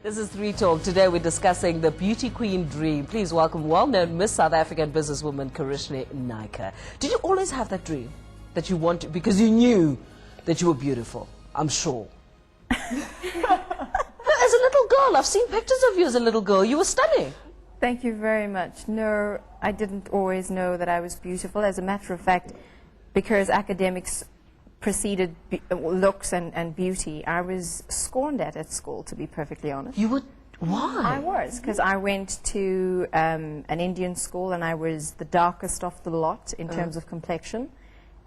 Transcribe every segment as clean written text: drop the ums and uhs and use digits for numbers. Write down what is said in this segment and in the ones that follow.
This is Three Talk. Today we're discussing the beauty queen dream. Please welcome well-known Miss South African businesswoman Kerishnie Naiker. Did you always have that dream that you wanted because you knew that you were beautiful? I'm sure. As a little girl, I've seen pictures of you as a little girl. You were stunning. Thank you very much. No, I didn't always know that I was beautiful. As a matter of fact, because academics preceded looks and beauty, I was scorned at school, to be perfectly honest. You would? Why? I was, because I went to an Indian school and I was the darkest of the lot in terms of complexion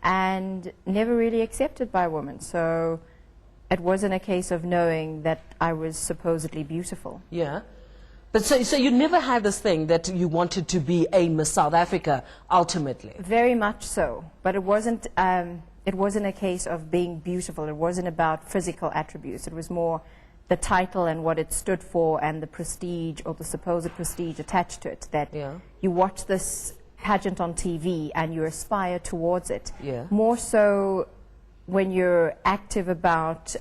and never really accepted by women. So it wasn't a case of knowing that I was supposedly beautiful. Yeah. But so you never had this thing that you wanted to be a Miss South Africa ultimately? Very much so. But it wasn't a case of being beautiful. It wasn't about physical attributes. It was more the title and what it stood for and the prestige or the supposed prestige attached to it. That you watch this pageant on TV and you aspire towards it. Yeah. More so when you're active about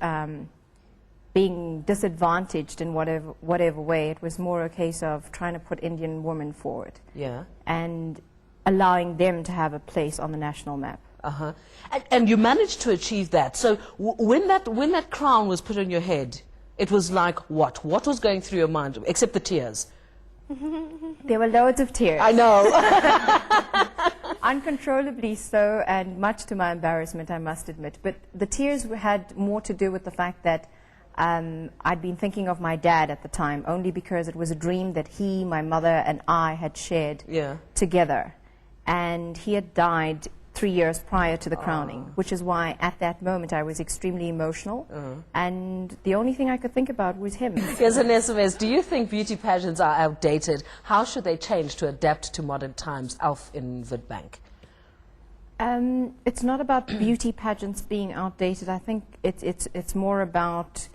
being disadvantaged in whatever way. It was more a case of trying to put Indian women forward. Yeah. And allowing them to have a place on the national map. Uh-huh. And you managed to achieve that. So when that crown was put on your head, it was like what? What was going through your mind, except the tears? There were loads of tears. I know. Uncontrollably so, and much to my embarrassment, I must admit. But the tears had more to do with the fact that I'd been thinking of my dad at the time, only because it was a dream that he, my mother, and I had shared together. And he had died 3 years prior to the crowning, which is why at that moment I was extremely emotional, and the only thing I could think about was him. Here's an SMS. Do you think beauty pageants are outdated? How should they change to adapt to modern times? Alf in Witbank. It's not about beauty pageants being outdated. I think it's more about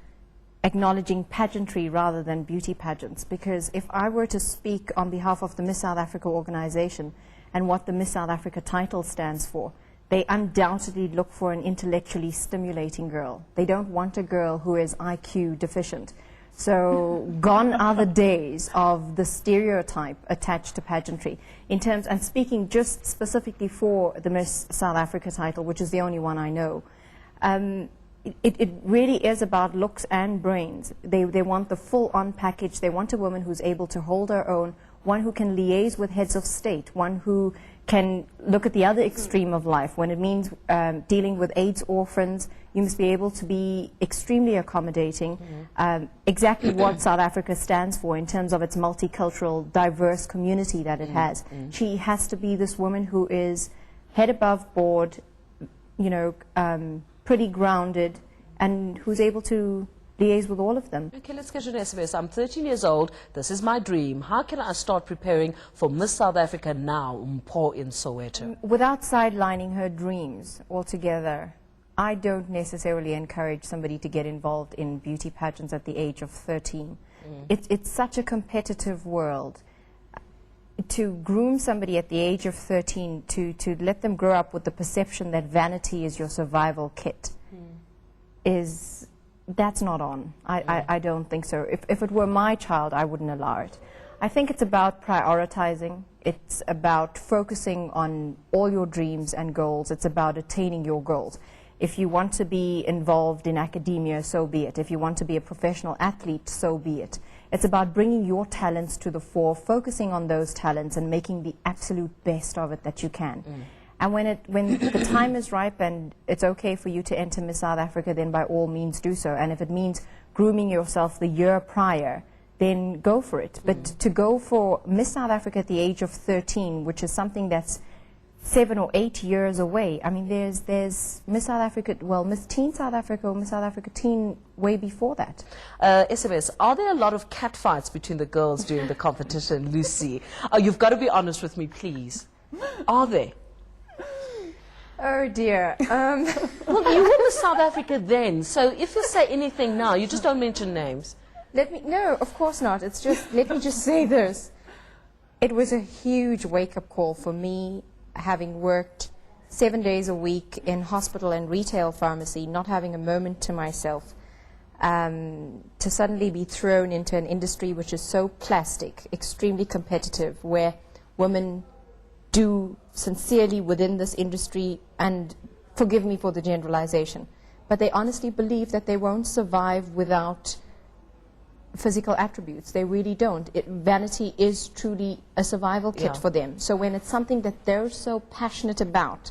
acknowledging pageantry rather than beauty pageants, because if I were to speak on behalf of the Miss South Africa organization and what the Miss South Africa title stands for, they undoubtedly look for an intellectually stimulating girl. They don't want a girl who is IQ deficient. So gone are the days of the stereotype attached to pageantry. In terms, and speaking just specifically for the Miss South Africa title, which is the only one I know, it really is about looks and brains. They want the full-on package. They want a woman who's able to hold her own, one who can liaise with heads of state, one who can look at the other extreme of life. When it means dealing with AIDS orphans, you must be able to be extremely accommodating, exactly what South Africa stands for in terms of its multicultural, diverse community that it has. She has to be this woman who is head above board, you know, pretty grounded, and who's able to liaise with all of them. Okay, let's get an SMS. I'm 13 years old. This is my dream. How can I start preparing for Miss South Africa now, Mpo in Soweto? Without sidelining her dreams altogether, I don't necessarily encourage somebody to get involved in beauty pageants at the age of 13. It's such a competitive world. To groom somebody at the age of 13, to let them grow up with the perception that vanity is your survival kit, that's not on. I don't think so. If it were my child, I wouldn't allow it. I think it's about prioritizing. It's about focusing on all your dreams and goals. It's about attaining your goals. If you want to be involved in academia, so be it. If you want to be a professional athlete, so be it. It's about bringing your talents to the fore, focusing on those talents and making the absolute best of it that you can. And when the time is ripe and it's okay for you to enter Miss South Africa, then by all means do so. And if it means grooming yourself the year prior, then go for it. But to go for Miss South Africa at the age of 13, which is something that's 7 or 8 years away. I mean, there's Miss South Africa, well, Miss Teen South Africa or Miss South Africa Teen way before that. SMS, are there a lot of catfights between the girls during the competition, Lucy? Oh, you've got to be honest with me, please. Are there? Oh dear. Well, you were Miss South Africa then, so if you say anything now, you just don't mention names. No, of course not. It's just, let me just say this. It was a huge wake-up call for me, having worked 7 days a week in hospital and retail pharmacy, not having a moment to myself. to suddenly be thrown into an industry which is so plastic, extremely competitive, where women do sincerely within this industry, and forgive me for the generalization, but they honestly believe that they won't survive without physical attributes. They really don't. Vanity is truly a survival kit for them. So when it's something that they're so passionate about,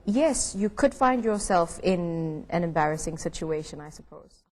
yes, you could find yourself in an embarrassing situation, I suppose.